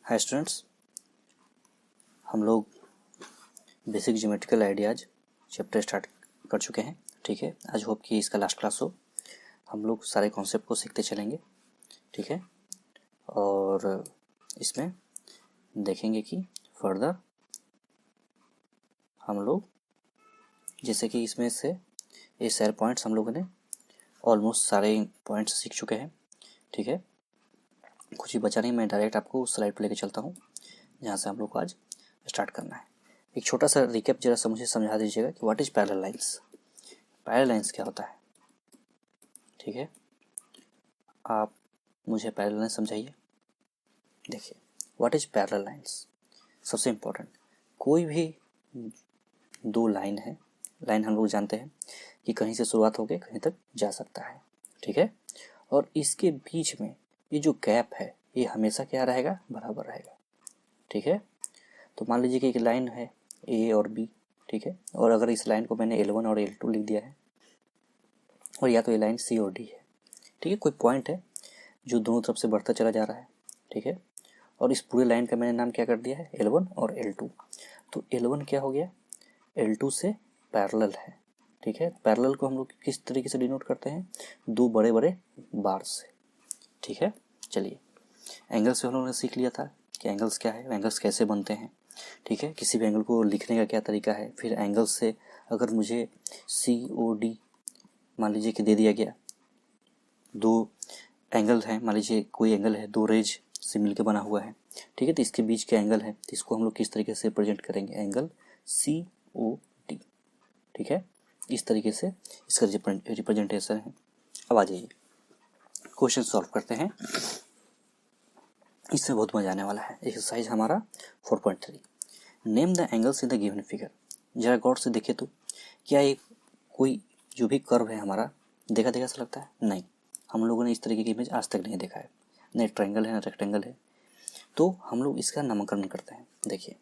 Hi students, हम लोग basic geometrical ideas chapter start कर चुके हैं। ठीक है, आज होप कि इसका लास्ट क्लास हो। हम लोग सारे कॉन्सेप्ट को सीखते चलेंगे। ठीक है, और इसमें देखेंगे कि फर्दर हम लोग जैसे कि इसमें से ये सारे पॉइंट्स हम लोगों ने ऑलमोस्ट सारे पॉइंट्स सीख चुके हैं। ठीक है, कुछ ही बचा नहीं। मैं डायरेक्ट आपको उस स्लाइड पर लेके चलता हूँ जहाँ से हम लोग को आज स्टार्ट करना है। एक छोटा सा रिकैप जरा सा मुझे समझा दीजिएगा कि what is parallel lines. Parallel lines क्या होता है? ठीक है, आप मुझे पैरेलल लाइंस समझाइए। देखिए, व्हाट इज पैरेलल लाइंस। सबसे इम्पोर्टेंट, कोई भी दो लाइन है, लाइन हम लोग जानते हैं कि कहीं से शुरुआत होकर कहीं तक जा सकता है। ठीक है, और इसके बीच में ये जो गैप है ये हमेशा क्या रहेगा? बराबर रहेगा। ठीक है, तो मान लीजिए कि एक लाइन है ए और बी। ठीक है, और अगर इस लाइन को मैंने L1 और L2 लिख दिया है, और या तो ये लाइन C और D है। ठीक है, कोई पॉइंट है जो दोनों तरफ से बढ़ता चला जा रहा है। ठीक है, और इस पूरे लाइन का मैंने नाम क्या कर दिया है? L1 और L2। तो L1 क्या हो गया? L2 से पैरेलल है। ठीक है, पैरेलल को हम लोग किस तरीके से डिनोट करते हैं? दो बड़े बड़े बार से। ठीक है, चलिए, एंगल्स से हम लोगों ने सीख लिया था कि एंगल्स क्या है, एंगल्स कैसे बनते हैं। ठीक है, किसी भी एंगल को लिखने का क्या तरीका है। फिर एंगल से अगर मुझे COD मान लीजिए कि दे दिया गया, दो एंगल है, मान लीजिए कोई एंगल है, दो रेज से मिलकर बना हुआ है। ठीक है, तो इसके बीच के एंगल है, तो इसको हम लोग किस तरीके से प्रेजेंट करेंगे? Angle COD। ठीक है, इस तरीके से इसका रिप्रेजेंटेशन है। अब आ जाइए, क्वेश्चन सॉल्व करते हैं। इससे बहुत मजा आने वाला है। एक्सरसाइज हमारा 4.3, name the angles in the given figure. जरा गौर से देखे तो क्या ये कोई जो भी कर्व है हमारा देखा देखा सा लगता है? नहीं, हम लोगों ने इस तरीके की इमेज आज तक नहीं देखा है। न ट्रायंगल है न रेक्टेंगल है। तो हम लोग इसका नामकरण करते हैं। देखिए,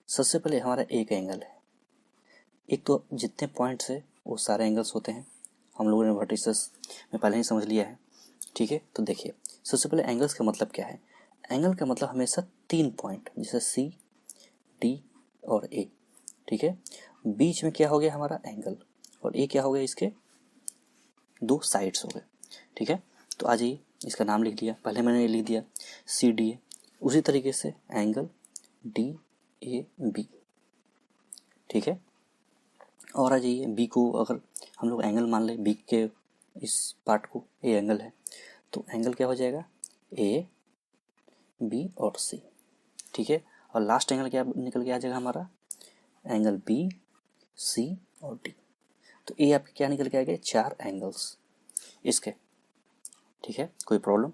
सबसे पहले हमारा एक एंगल है। एक तो जितने पॉइंट्स है वो सारे एंगल्स होते हैं, हम लोगों ने वर्टिसेस में पहले ही समझ लिया है। ठीक है, तो देखिए, सबसे पहले एंगल्स का मतलब क्या है? एंगल का मतलब हमेशा तीन पॉइंट, जैसे C, D और A। ठीक है, बीच में क्या हो गया? हमारा एंगल, और ये क्या हो गया? इसके दो साइड्स हो गए। ठीक है, तो आ जाइए, इसका नाम लिख लिया, पहले मैंने लिख दिया CDA। उसी तरीके से एंगल DAB। ठीक है, और आ जाइए, B को अगर हम लोग एंगल मान लें, B के इस पार्ट को A एंगल है, तो एंगल क्या हो जाएगा? AB और C। ठीक है, और लास्ट एंगल क्या निकल के आ जाएगा हमारा? एंगल BC और D। तो ये आपके क्या निकल के आ गए? चार एंगल्स इसके। ठीक है, कोई प्रॉब्लम?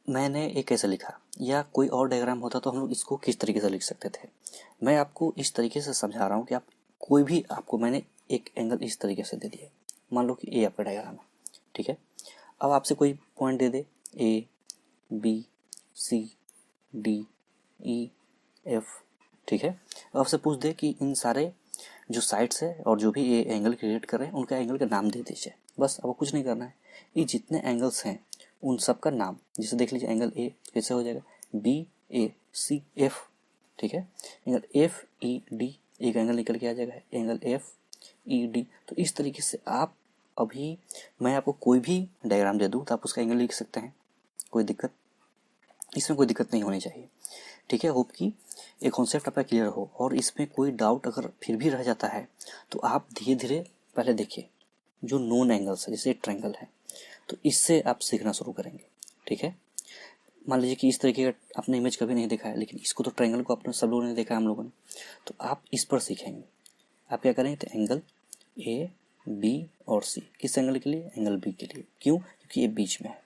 मैंने एक कैसे लिखा, या कोई और डायग्राम होता तो हम लोग इसको किस तरीके से लिख सकते थे। मैं आपको इस तरीके से समझा रहा हूँ कि आप कोई भी, आपको मैंने एक एंगल इस तरीके से दे दिया, मान लो कि ये आपका डायग्राम है। ठीक है, अब आपसे कोई पॉइंट दे दे ABCDEF। ठीक है, अब आपसे पूछ दे कि इन सारे जो साइड्स है और जो भी ये एंगल क्रिएट कर रहे हैं उनका एंगल का नाम दे दीजिए। बस, अब कुछ नहीं करना है। ये जितने एंगल्स हैं उन सब का नाम, जैसे देख लीजिए, एंगल A कैसे हो जाएगा? BACF। ठीक है, एंगल FED, एक एंगल निकल के आ जाएगा एंगल FED। तो इस तरीके से आप, अभी मैं आपको कोई भी डायग्राम दे दूँ तो आप उसका एंगल लिख सकते हैं, कोई दिक्कत, इसमें कोई दिक्कत नहीं होनी चाहिए। ठीक है, होप कि ये कॉन्सेप्ट आपका क्लियर हो, और इसमें कोई डाउट अगर फिर भी रह जाता है तो आप धीरे धीरे पहले देखिए जो नोन एंगल्स है, जैसे ट्रायंगल है, तो इससे आप सीखना शुरू करेंगे। ठीक है, मान लीजिए कि इस तरीके का आपने इमेज कभी नहीं देखा है, लेकिन इसको तो ट्रायंगल को अपने सब लोगों ने देखा है, हम लोगों ने, तो आप इस पर सीखेंगे। आप क्या करेंगे? तो एंगल AB और C, किस एंगल के लिए? एंगल B के लिए। क्यों? क्योंकि ये बीच में है।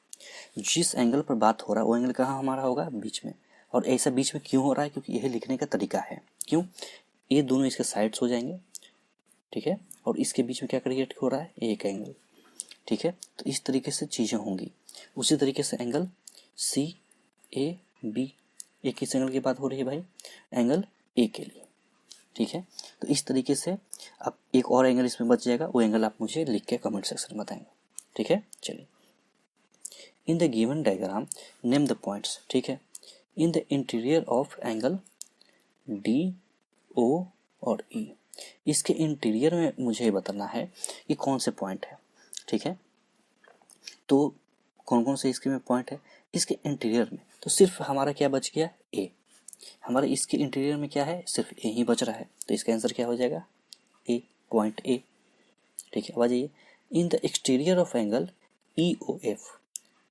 जिस एंगल पर बात हो रहा है वो एंगल कहाँ हमारा होगा? बीच में। और ऐसा बीच में क्यों हो रहा है? क्योंकि यही लिखने का तरीका है। क्यों? ये दोनों इसके साइड्स हो जाएंगे। ठीक है, और इसके बीच में क्या क्रिएट हो रहा है? एक एंगल। ठीक है, तो इस तरीके से चीज़ें होंगी। उसी तरीके से एंगल CAB, ये किस एंगल की बात हो रही है भाई? एंगल A के लिए। ठीक है, तो इस तरीके से अब एक और एंगल इसमें बच जाएगा, वो एंगल आप मुझे लिख के कमेंट सेक्शन में बताएंगे। ठीक है, चलिए, in the given diagram name the points. ठीक है, in the interior of angle D O और ई। इसके इंटीरियर में मुझे बताना है कि कौन से पॉइंट है, ठीक है। तो कौन कौन से इसके में पॉइंट है इसके इंटीरियर में, तो सिर्फ हमारा क्या बच गया, ए। हमारे इसके इंटीरियर में क्या है, सिर्फ ए ही बच रहा है, तो इसका आंसर क्या हो जाएगा, ए, पॉइंट ए, ठीक है। अब आ जाइए, in the exterior of angle E O F,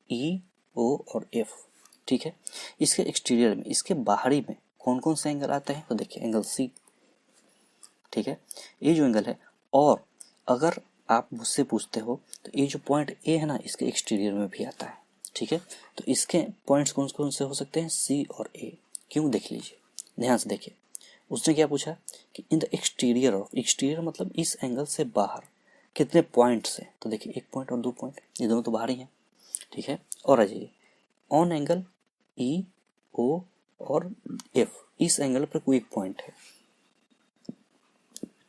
E O और एफ, ठीक है। इसके एक्सटीरियर में, इसके बाहरी में कौन कौन से एंगल आते हैं, तो देखिए एंगल सी, ठीक है, ये जो एंगल है। और अगर आप मुझसे पूछते हो तो ये जो पॉइंट ए है ना, इसके एक्सटीरियर में भी आता है, ठीक है। तो इसके पॉइंट्स कौन कौन से हो सकते हैं, सी और ए। क्यों, देख लीजिए, ध्यान से देखिए। उसने क्या पूछा कि इन द एक्सटीरियर ऑफ, एक्सटीरियर मतलब इस एंगल से बाहर कितने पॉइंट्स हैं, तो देखिए एक पॉइंट और दो पॉइंट, ये दोनों तो बाहर ही हैं, ठीक है। और आ जाइए, ऑन एंगल ई ओ और एफ, इस एंगल पर कोई एक पॉइंट है,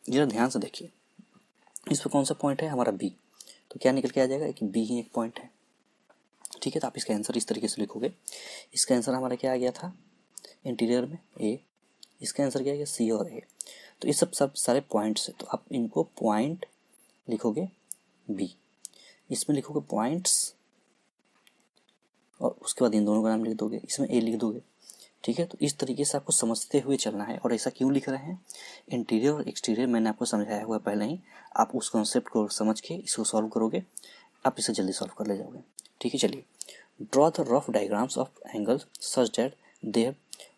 जरा ध्यान से देखिए, इस पर कौन सा पॉइंट है, हमारा बी। तो क्या निकल के आ जाएगा कि बी ही एक पॉइंट है, ठीक है। तो आप इसका आंसर इस तरीके से लिखोगे। इसका आंसर हमारा क्या आ गया था, इंटीरियर में ए, इसका आंसर क्या आ गया, सी और ए। तो ये सब सारे पॉइंट्स है, तो आप इनको पॉइंट लिखोगे बी, इसमें लिखोगे पॉइंट्स, और उसके बाद इन दोनों का नाम लिख दोगे, इसमें ए लिख दोगे, ठीक है। तो इस तरीके से आपको समझते हुए चलना है। और ऐसा क्यों लिख रहे हैं, इंटीरियर और एक्सटीरियर मैंने आपको समझाया हुआ पहले ही, आप उस कॉन्सेप्ट को समझ के इसको सॉल्व करोगे, आप इसे जल्दी सॉल्व कर ले जाओगे, ठीक है। चलिए, draw the rough diagrams of angle such that they have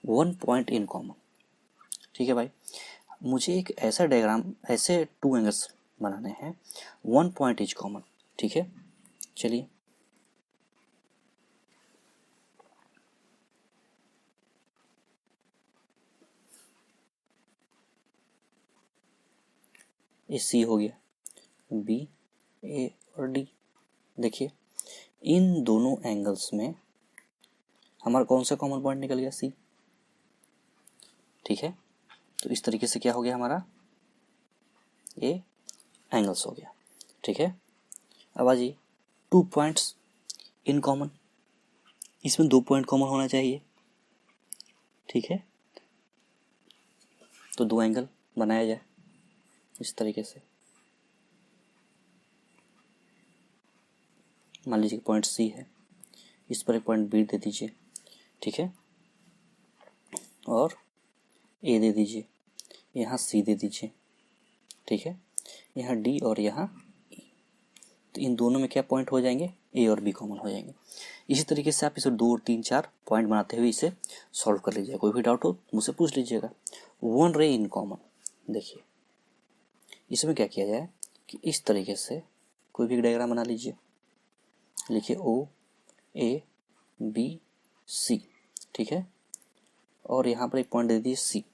one point in common, ठीक है भाई। मुझे एक ऐसा डायग्राम, ऐसे टू एंगल्स बनाने हैं, वन पॉइंट इज कॉमन, ठीक है। चलिए, ये सी हो गया, बी, ए और डी। देखिए, इन दोनों एंगल्स में हमारा कौन सा कॉमन पॉइंट निकल गया, सी, ठीक है। तो इस तरीके से क्या हो गया, हमारा ये एंगल्स हो गया, ठीक है। अब आ जाइए, टू पॉइंट्स इन कॉमन, इसमें दो पॉइंट कॉमन होना चाहिए, ठीक है। तो दो एंगल बनाया जाए इस तरीके से, मान लीजिए पॉइंट सी है, इस पर एक पॉइंट बी दे दीजिए, ठीक है, और ए दे दीजिए, यहाँ सी दे दीजिए, ठीक है, यहाँ डी और यहाँ ई। तो इन दोनों में क्या पॉइंट हो जाएंगे, ए और बी कॉमन हो जाएंगे। इसी तरीके से आप इसे 2 और 3 4 पॉइंट बनाते हुए इसे सॉल्व कर लीजिएगा। कोई भी डाउट हो मुझसे पूछ लीजिएगा। वन रे इन कॉमन, देखिए इसमें क्या किया जाए कि इस तरीके से कोई भी डायग्राम बना लीजिए, लिखिए ओ ए बी सी, ठीक है, और यहाँ पर एक पॉइंट दे दीजिए सी,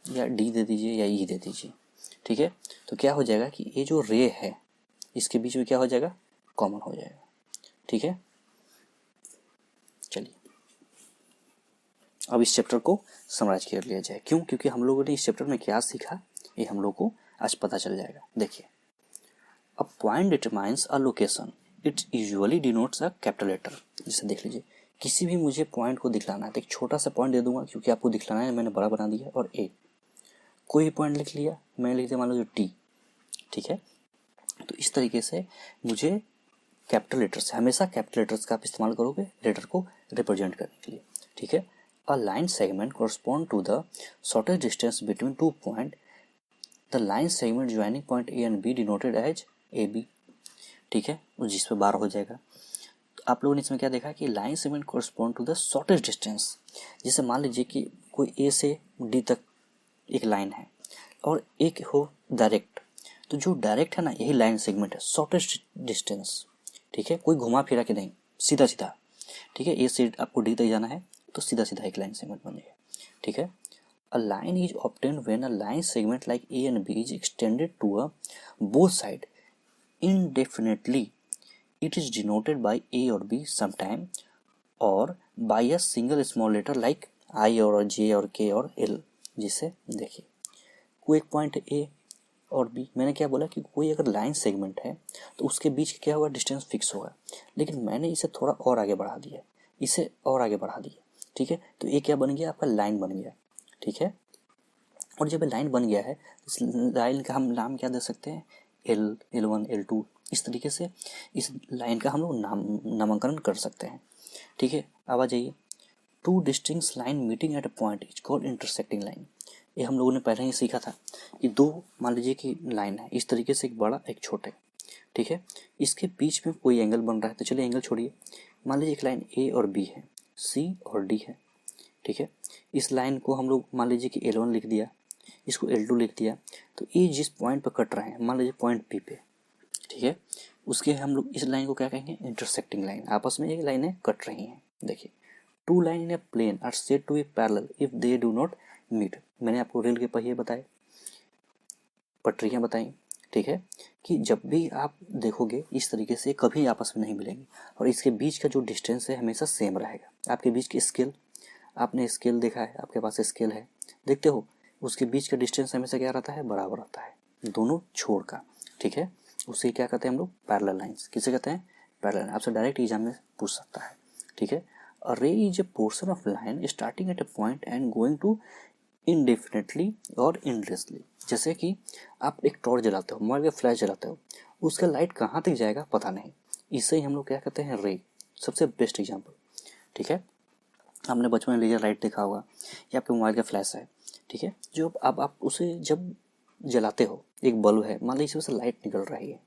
या डी दे दीजिए या ई दे दीजिए, ठीक है। तो क्या हो जाएगा कि ये जो रे है इसके बीच में क्या हो जाएगा, कॉमन हो जाएगा, ठीक है। चलिए, अब इस चैप्टर को समराइज कर लिया जाए। क्यों, क्योंकि हम लोगों ने इस चैप्टर में क्या सीखा ये हम लोग को आज पता चल जाएगा। देखिए, a point determines a location, it usually denotes a capital letter. जैसे देख लीजिए, किसी भी मुझे पॉइंट को दिखलाना है तो एक छोटा सा पॉइंट दे दूंगा, क्योंकि आपको दिखलाना है, मैंने बड़ा बना दिया। और ए, कोई भी पॉइंट लिख लिया, मैंने लिख दिया मान लो टी, ठीक है। तो इस तरीके से मुझे कैपिटल लेटर्स, हमेशा कैपिटल लेटर्स का आप इस्तेमाल करोगे लेटर को रिप्रेजेंट करने के लिए, ठीक है। A line segment correspond to the shortest distance between two point, the line segment joining point A and B denoted as A B, ठीक है, जिस पे 12 हो जाएगा। तो आप लोगों ने इसमें क्या देखा कि line segment correspond to the shortest distance. जैसे मान लीजिए कि कोई ए से डी तक एक लाइन है और एक हो डायरेक्ट, तो जो डायरेक्ट है ना यही लाइन सेगमेंट है, शॉर्टेस्ट डिस्टेंस, ठीक है, कोई घुमा फिरा के नहीं, सीधा सीधा, ठीक है। ए से आपको डी तक जाना है तो सीधा सीधा एक लाइन सेगमेंट बनेगा, ठीक है। A line is obtained when a line segment like A and B is extended to a both side indefinitely. It is denoted by A or B sometime, or by a single small letter like I or J or K or L। जिसे देखिए, कोई एक point A और B, मैंने क्या बोला कि कोई अगर लाइन सेगमेंट है तो उसके बीच क्या होगा, डिस्टेंस फिक्स होगा। लेकिन मैंने इसे थोड़ा और आगे बढ़ा दिया, इसे और आगे बढ़ा दिया, ठीक है। तो ये क्या बन गया, आपका लाइन बन गया, ठीक है। और जब लाइन बन गया है, इस लाइन का हम नाम क्या दे सकते हैं, L1 L2, इस तरीके से इस लाइन का हम लोग नामकरण कर सकते हैं, ठीक है। अब आ जाइए, two distinct line meeting at a point is called intersecting line. ये हम लोगों ने पहले ही सीखा था कि दो, मान लीजिए कि लाइन है इस तरीके से, एक बड़ा एक छोटे, ठीक है। इसके बीच में कोई एंगल बन रहा है, तो चलिए एंगल छोड़िए, मान लीजिए एक लाइन ए और बी है, सी और डी है, ठीक है। इस लाइन को हम लोग मान लीजिए कि L1 लिख दिया, इसको L2 लिख दिया, तो ये जिस पॉइंट पर कट रहे हैं, मान लीजिए पॉइंट P पे, ठीक है, उसके हम लोग इस लाइन को क्या कहेंगे, इंटरसेक्टिंग लाइन। आपस में एक लाइनें कट रही हैं। देखिए, two line in a plane are said to be parallel if they do not meet. मैंने आपको रेल के पहिए बताए, पटरियाँ बताई, ठीक है, कि जब भी आप देखोगे इस तरीके से कभी आपस में नहीं मिलेंगे, और इसके बीच का जो डिस्टेंस है हमेशा सेम रहेगा। आपके बीच की स्केल, आपने स्केल देखा है, आपके पास स्केल है, देखते हो, उसके बीच का डिस्टेंस हमेशा क्या रहता है, बराबर रहता है, दोनों छोर का, ठीक है। उसे क्या कहते हैं हम लोग, पैरेलल लाइंस। किसे कहते हैं, पैरेलल। आपसे डायरेक्ट एग्जाम में पूछ सकता है, ठीक है। A ray is a portion of line starting at a point and going to indefinitely और इनलेसली। जैसे कि आप एक टॉर्च जलाते हो, मोबाइल का फ्लैश जलाते हो, उसका लाइट कहाँ तक जाएगा पता नहीं, इसे ही हम लोग क्या कहते हैं, रे। सबसे बेस्ट एग्जाम्पल, ठीक है। आपने बचपन में लेजर लाइट देखा होगा, या आपके मोबाइल का फ्लैश है, ठीक है, जो अब आप उसे जब जलाते हो, एक बल्ब है, मान लीजिए उससे लाइट निकल रही है,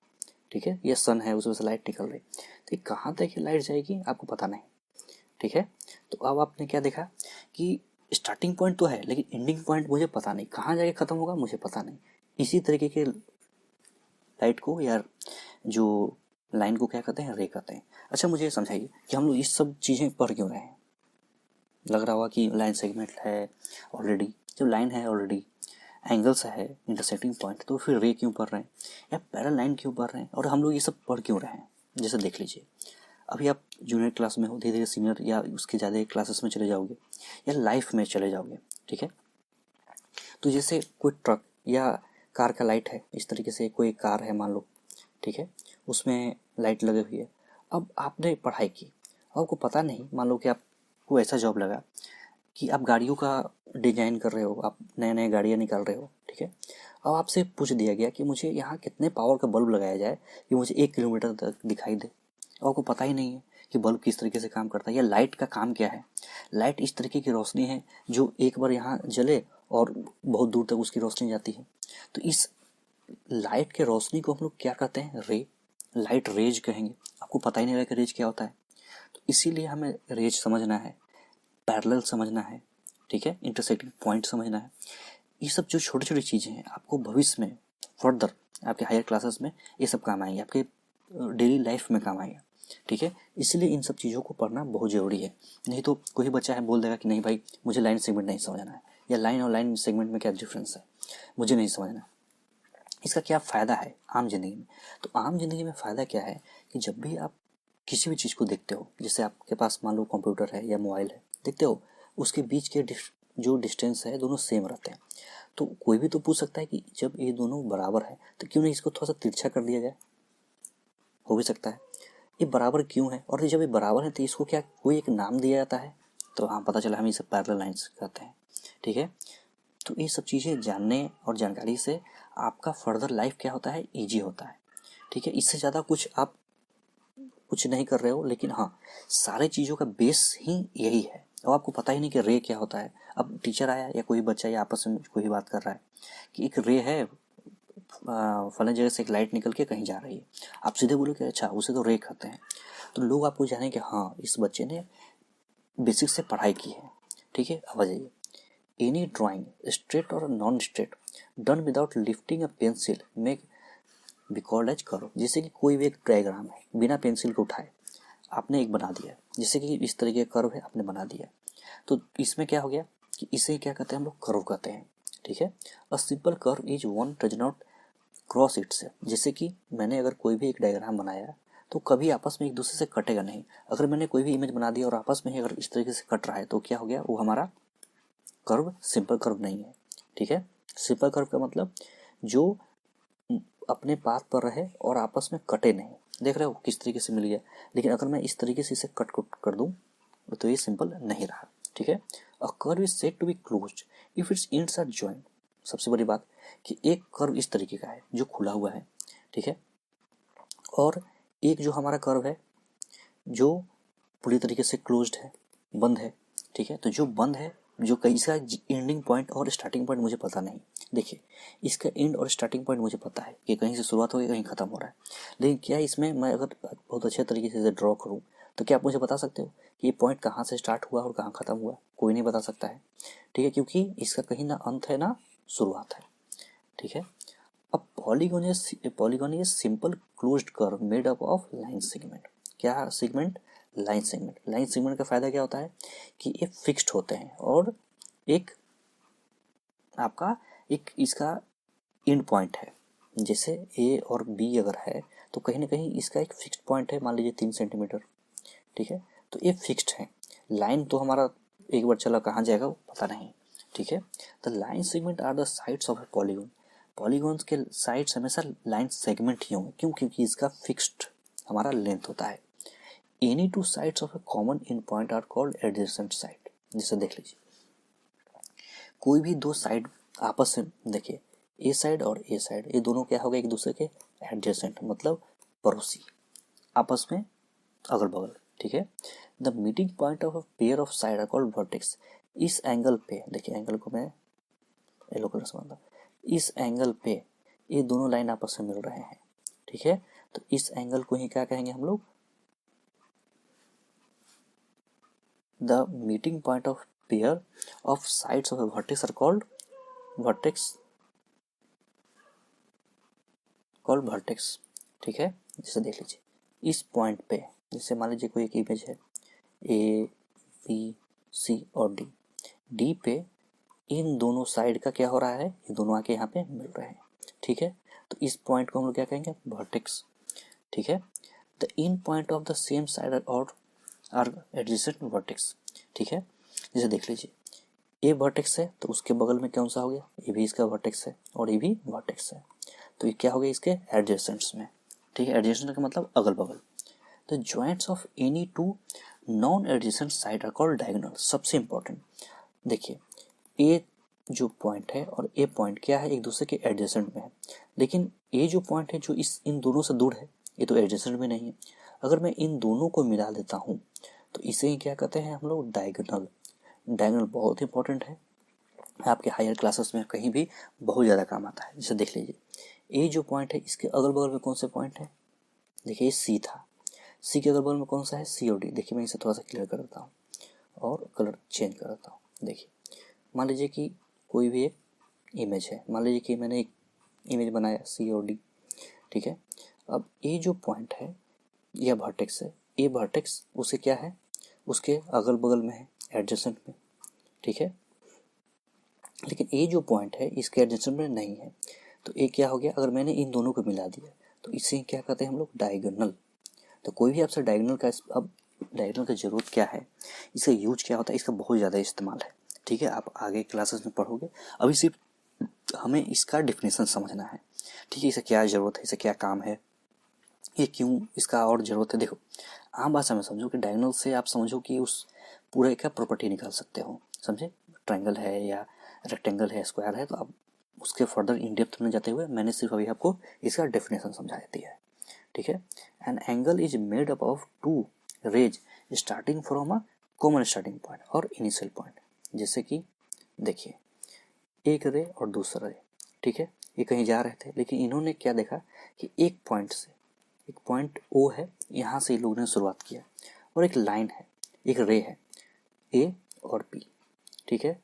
ठीक है, या सन है उसमें से लाइट निकल रही, तो कहाँ तक ये लाइट जाएगी आपको पता नहीं, ठीक है। तो अब आपने क्या देखा कि स्टार्टिंग पॉइंट तो है, लेकिन एंडिंग पॉइंट मुझे पता नहीं, कहाँ जाके ख़त्म होगा मुझे पता नहीं। इसी तरीके के लाइट को या जो लाइन को क्या कहते हैं, रे कहते हैं। अच्छा, मुझे समझाइए कि हम लोग इस सब चीज़ें पढ़ क्यों रहे हैं। लग रहा होगा कि लाइन सेगमेंट है ऑलरेडी, जब लाइन है ऑलरेडी, एंगल्स है, इंटरसेक्टिंग पॉइंट, तो फिर रे क्यों पढ़ रहे हैं, या पैरेलल लाइन क्यों पढ़ रहे हैं, और हम लोग ये सब पढ़ क्यों रहे हैं। जैसे देख लीजिए, अभी आप जूनियर क्लास में हो, धीरे धीरे सीनियर या उसके ज़्यादा क्लासेस में चले जाओगे, या लाइफ में चले जाओगे, ठीक है। तो जैसे कोई ट्रक या कार का लाइट है, इस तरीके से कोई कार है मान लो, ठीक है, उसमें लाइट लगी हुई है। अब आपने पढ़ाई की, आपको पता नहीं, मान लो कि आपको ऐसा जॉब लगा कि आप गाड़ियों का डिजाइन कर रहे हो, आप नए नए गाड़ियाँ निकाल रहे हो, ठीक है। अब आपसे पूछ दिया गया कि मुझे यहाँ कितने पावर का बल्ब लगाया जाए कि मुझे 1 किलोमीटर तक दिखाई दे। आपको पता ही नहीं है कि बल्ब किस तरीके से काम करता है, या लाइट का काम क्या है। लाइट इस तरीके की रोशनी है जो एक बार यहाँ जले और बहुत दूर तक उसकी रोशनी जाती है। तो इस लाइट के रोशनी को हम लोग क्या कहते हैं, रे, लाइट रेज कहेंगे। आपको पता ही नहीं रहेगा रेज क्या होता है। तो इसीलिए हमें रेज समझना है, पैरेलल समझना है, ठीक है, इंटरसेक्टिंग पॉइंट समझना है। ये सब जो छोटी छोटी चीज़ें हैं आपको भविष्य में फर्दर आपके हायर क्लासेस में ये सब काम आएंगे, आपके डेली लाइफ में काम आएगा, ठीक है। इसलिए इन सब चीज़ों को पढ़ना बहुत ज़रूरी है। नहीं तो कोई बच्चा है बोल देगा कि नहीं भाई मुझे लाइन सेगमेंट नहीं समझना है, या लाइन और लाइन सेगमेंट में क्या डिफरेंस है मुझे नहीं समझना। इसका क्या फ़ायदा है आम जिंदगी में। तो आम जिंदगी में फ़ायदा क्या है कि जब भी आप किसी भी चीज़ को देखते हो, जैसे आपके पास मान लो कंप्यूटर है या मोबाइल है, देखते हो उसके बीच के जो डिस्टेंस है दोनों सेम रहते हैं। तो कोई भी तो पूछ सकता है कि जब ये दोनों बराबर है तो क्यों नहीं इसको थोड़ा सा तिरछा कर दिया जाए। हो भी सकता है ये बराबर क्यों है, और जब ये बराबर है तो इसको क्या कोई एक नाम दिया जाता है। तो हाँ, पता चला हम इसे पैरेलल लाइंस कहते हैं, ठीक है। तो ये सब चीज़ें जानने और जानकारी से आपका फर्दर लाइफ क्या होता है, ईजी होता है, ठीक है। इससे ज़्यादा कुछ आप कुछ नहीं कर रहे हो, लेकिन हाँ, सारे चीज़ों का बेस ही यही है। और आपको पता ही नहीं कि रे क्या होता है। अब टीचर आया या कोई बच्चा या आपस में कोई बात कर रहा है कि एक रे है, फलां जगह से एक लाइट निकल के कहीं जा रही है, आप सीधे बोलो कि अच्छा उसे तो रे कहते हैं। तो लोग आपको जाने कि हाँ इस बच्चे ने बेसिक से पढ़ाई की है, ठीक है। अब आ जाइए, एनी ड्राइंग स्ट्रेट और non straight done without lifting a pencil make be called as curve. जैसे कि कोई भी एक डायग्राम है बिना पेंसिल को उठाए आपने एक बना दिया, जैसे कि इस तरीके का कर्व है आपने बना दिया, तो इसमें क्या हो गया कि इसे क्या कहते हैं हम लोग, कर्व कहते हैं, ठीक है। A simple curve is one does not cross it से। जैसे कि मैंने अगर कोई भी एक डायग्राम बनाया तो कभी आपस में एक दूसरे से कटेगा नहीं। अगर मैंने कोई भी इमेज बना दिया और आपस में ही अगर इस तरीके से कट रहा है तो क्या हो गया, वो हमारा कर्व सिंपल कर्व नहीं है, ठीक है। सिंपल कर्व का मतलब जो अपने पाथ पर रहे और आपस में कटे नहीं। देख रहे हो किस तरीके से मिल गया। लेकिन अगर मैं इस तरीके से इसे कट कर दूं तो ये सिंपल नहीं रहा, ठीक है। A curve is said to be closed if its ends are joint. सबसे बड़ी बात कि एक कर्व इस तरीके का है जो खुला हुआ है, ठीक है, और एक जो हमारा कर्व है जो पूरी तरीके से क्लोज्ड है, बंद है, ठीक है। तो जो बंद है, जो कहीं इसका एंडिंग पॉइंट और स्टार्टिंग पॉइंट मुझे पता नहीं, देखिए इसका एंड और स्टार्टिंग पॉइंट मुझे पता है कि कहीं से शुरुआत हो गई कहीं ख़त्म हो रहा है, लेकिन क्या इसमें मैं अगर बहुत अच्छे तरीके से ड्रॉ करूँ तो क्या आप मुझे बता सकते हो कि ये पॉइंट कहाँ से स्टार्ट हुआ और कहाँ ख़त्म हुआ? कोई नहीं बता सकता है, ठीक है, क्योंकि इसका कहीं ना अंत है ना शुरुआत है, ठीक है। अब polygon is simple closed curve made up of line segment. क्या segment? Line segment. Line segment का फायदा क्या होता है कि ये फिक्स्ड होते हैं और एक आपका एक इसका एंड पॉइंट है। जैसे ए और बी अगर है तो कहीं ना कहीं इसका एक फिक्स्ड पॉइंट है, मान लीजिए 3 सेंटीमीटर, ठीक है, तो ये फिक्स्ड है। लाइन तो हमारा एक बार चला कहाँ जाएगा वो पता नहीं, ठीक है। The line segment are the sides of a polygon. Polygons के साइड्स हमेशा लाइन सेगमेंट ही होंगे, क्यों? क्योंकि इसका फिक्स्ड हमारा लेंथ होता है। Any two sides of a common end point are called adjacent side. जैसे देख लीजिए कोई भी दो साइड आपस में, देखिए ए साइड और ए साइड, ये दोनों क्या हो गए? एक दूसरे के एडजेसेंट, मतलब पड़ोसी, आपस में अगल बगल, ठीक है। The meeting point of a pair of side are called vertex. इस एंगल पे, देखिए एंगल को मैं येलो कलर से बनाता हूँ, इस एंगल पे ये दोनों लाइन आपस में मिल रहे हैं, ठीक है। तो इस एंगल को ही क्या कहेंगे हम लोग? The meeting point of pair of sides of a vertex are called vertex, ठीक है। जैसे देख लीजिए इस पॉइंट पे, जैसे मान लीजिए कोई एक इमेज है ए बी सी और डी, डी पे इन दोनों साइड का क्या हो रहा है? ये दोनों आके यहाँ पे मिल रहे हैं, ठीक है। तो इस पॉइंट को हम लोग क्या कहेंगे? वर्टेक्स, ठीक है। The in point of the same side और आर एडजेसेंट वर्टेक्स, ठीक है। जैसे देख लीजिए ए वर्टेक्स है तो उसके बगल में कौन सा हो गया? ये भी इसका वर्टेक्स है और ये भी वर्टेक्स है, तो ये क्या हो गया? इसके एडजेसेंट्स में, ठीक है। एडजेसेंट का मतलब अगल बगल। The joints of any two non adjacent side are called diagonal. सबसे इंपॉर्टेंट देखिए, ए जो पॉइंट है और ए पॉइंट क्या है? एक दूसरे के एडजेसेंट में है, लेकिन ए जो पॉइंट है जो इन दोनों से दूर है, ये तो एडजेसेंट में नहीं है। अगर मैं इन दोनों को मिला देता हूँ तो इसे क्या कहते हैं हम लोग? डायगोनल। डायगोनल बहुत इंपॉर्टेंट है, आपके हायर क्लासेस में कहीं भी बहुत ज़्यादा काम आता है। जैसे देख लीजिए ए जो पॉइंट है इसके अगल बगल में कौन से पॉइंट है? देखिए सी था, सी के अगल बगल में कौन सा है? सी और डी। देखिए मैं इसे थोड़ा सा क्लियर कर देता हूँ और कलर चेंज कर देता हूँ। देखिए मान लीजिए कि कोई भी एक इमेज है, मान लीजिए कि मैंने एक इमेज बनाया सी और डी, ठीक है। अब ए जो पॉइंट है यह वर्टेक्स है, ए वर्टेक्स उसे क्या है? उसके अगल बगल में है, एडजेसेंट में, ठीक है। लेकिन ए जो पॉइंट है इसके एडजेसेंट में नहीं है, तो ए क्या हो गया? अगर मैंने इन दोनों को मिला दिया तो इसे क्या कहते हैं हम लोग? डायगोनल। तो कोई भी आपसे डायगोनल का, अब डायगोनल की ज़रूरत क्या है, इसका यूज क्या होता है, इसका बहुत ज़्यादा इस्तेमाल है, ठीक है। आप आगे क्लासेस में पढ़ोगे, अभी सिर्फ हमें इसका डिफिनेशन समझना है, ठीक है। इसे क्या ज़रूरत है, इसे क्या काम है, ये क्यों इसका और ज़रूरत है। देखो आम भाषा में समझो कि डायगोनल से आप समझो कि उस पूरे का प्रॉपर्टी निकाल सकते हो, समझे। ट्रायंगल है या रेक्टेंगल है, स्क्वायर है, तो आप उसके फर्दर इन डेप्थ में जाते हुए मैंने सिर्फ अभी आपको इसका डेफिनेशन समझा दिया है, ठीक है। An angle is made up of two rays starting from a common starting point और इनिशियल पॉइंट। जैसे कि देखिए एक रे और दूसरा रे, ठीक है, ये कहीं जा रहे थे, लेकिन इन्होंने क्या देखा कि एक पॉइंट से, एक पॉइंट ओ है, यहाँ से लोगों ने शुरुआत किया और एक लाइन है, एक रे है ए और बी, ठीक है।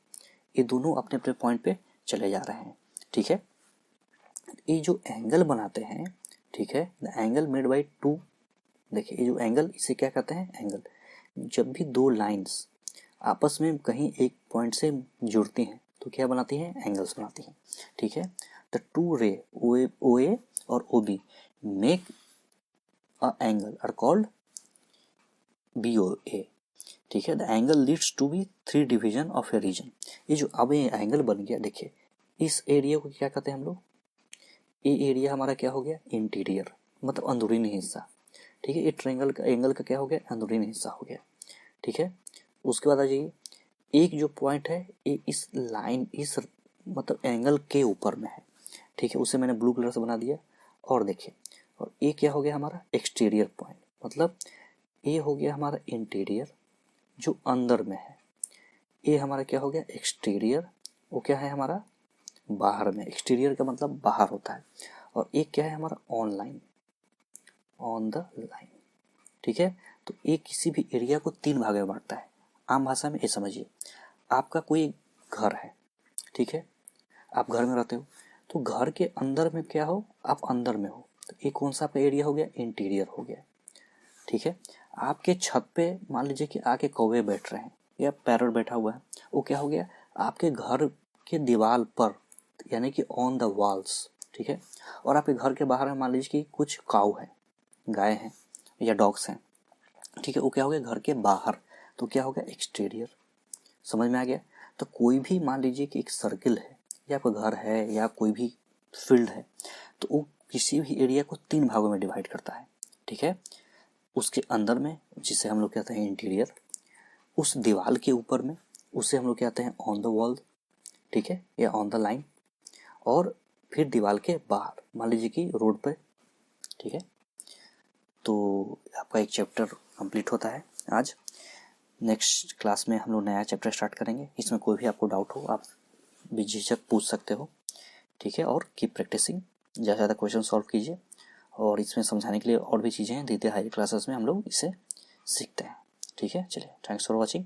ये दोनों अपने अपने पॉइंट पे चले जा रहे हैं, ठीक है। ये जो एंगल बनाते हैं, ठीक है, the angle made by two, देखिए ये जो एंगल, इसे क्या कहते हैं? एंगल। जब भी दो लाइंस आपस में कहीं एक पॉइंट से जुड़ती हैं तो क्या बनाती हैं? एंगल्स बनाती हैं, ठीक है। द टू रे ओ ए और O B make a angle are called B O A, ठीक है। The angle leads to be three division of a region. ये जो अब ये एंगल बन गया, देखिए इस एरिया को क्या कहते हैं हम लोग? ये एरिया हमारा क्या हो गया? इंटीरियर, मतलब अंदरूनी हिस्सा, ठीक है। ये ट्रायंगल का एंगल का क्या हो गया? अंदरूनी हिस्सा हो गया, ठीक है। उसके बाद आ जाइए एक जो पॉइंट है ये इस लाइन, इस मतलब एंगल के ऊपर में है, ठीक है, उसे मैंने ब्लू कलर से बना दिया। और देखिए, और ये क्या हो गया हमारा एक्सटीरियर पॉइंट, मतलब ये हो गया हमारा इंटीरियर जो अंदर में है, ये हमारा क्या हो गया एक्सटीरियर, वो क्या है हमारा बाहर में। एक्सटीरियर का मतलब बाहर होता है। और एक क्या है हमारा ऑनलाइन, ऑन द लाइन, ठीक है। तो ये किसी भी एरिया को 3 भाग में बांटता है। आम भाषा में ये समझिए, आपका कोई घर है, ठीक है, आप घर में रहते हो, तो घर के अंदर में क्या हो, आप अंदर में हो, तो ये कौन सा आपका एरिया हो गया इंटीरियर हो गया, ठीक है। आपके छत पे मान लीजिए कि आके कौवे बैठ रहे हैं या पैरट बैठा हुआ है, वो क्या हो गया आपके घर के दीवार पर, यानी कि ऑन द वॉल्स, ठीक है। और आपके घर के बाहर में मान लीजिए कि कुछ काऊ है, गाय हैं या डॉग्स हैं, ठीक है, वो क्या हो गया घर के बाहर, तो क्या हो गया एक्सटीरियर। समझ में आ गया। तो कोई भी मान लीजिए कि एक सर्किल है या आपका घर है या कोई भी फील्ड है, तो वो किसी भी एरिया को 3 भागों में डिवाइड करता है, ठीक है। उसके अंदर में जिसे हम लोग कहते हैं इंटीरियर, उस दीवार के ऊपर में उसे हम लोग कहते हैं ऑन द वॉल, ठीक है, या ऑन द लाइन। और फिर दीवार के बाहर मान लीजिए कि रोड पे, ठीक है। तो आपका एक चैप्टर कंप्लीट होता है आज। नेक्स्ट क्लास में हम लोग नया चैप्टर स्टार्ट करेंगे। इसमें कोई भी आपको डाउट हो आप बेझिझक पूछ सकते हो, ठीक है। और कीप प्रैक्टिसिंग, ज़्यादा से ज़्यादा क्वेश्चन सॉल्व कीजिए। और इसमें समझाने के लिए और भी चीज़ें हैं, धीरे धीरे हाई क्लासेस में हम लोग इसे सीखते हैं, ठीक है। चलिए, थैंक्स फॉर वॉचिंग।